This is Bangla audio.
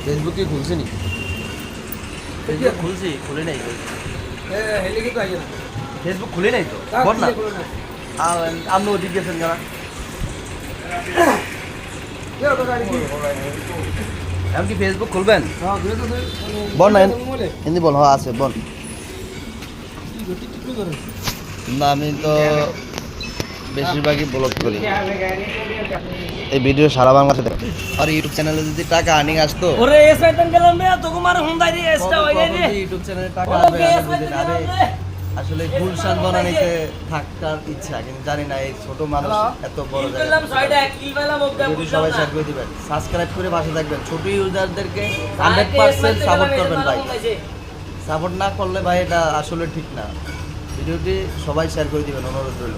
ফেসবুকে খুলছে নি? ফেসবুক খুলছি, খুলে নাই তো। ফেসবুক খুলে নাই তো, বল না। আপনি ওদিক গেছেন যারা এমন কি ফেসবুক খুলবেন? বল না, হিন্দি বল। হ্যাঁ আছে, বল না। আমি তো বেশিরভাগই ব্লগ করি। এই ভিডিও সারা বাংলাদেশে দেখো। আর ইউটিউব চ্যানেলে যদি টাকা আর্নিং আসতো, ওরে এ শয়তান গেলাম রে তো কুমার হুন্দাই রে এসটা হই রে ইউটিউব চ্যানেলে টাকা আসবে আমি বুঝি না। আমি আসলে গুলশান বনানীতে থাকার ইচ্ছা, কিন্তু জানি না এই ছোট মানুষ এত বড় গেলাম ছয়টা কিল পেলাম ভিডিও সবাই শেয়ার করে দিবেন, সাবস্ক্রাইব করে পাশে থাকবেন। ছোট ইউজারদেরকে 100% সাপোর্ট করবেন ভাই। সাপোর্ট না করলে ভাই এটা আসলে ঠিক না। ভিডিওটি সবাই শেয়ার করে দিবেন, অনুরোধ রইল।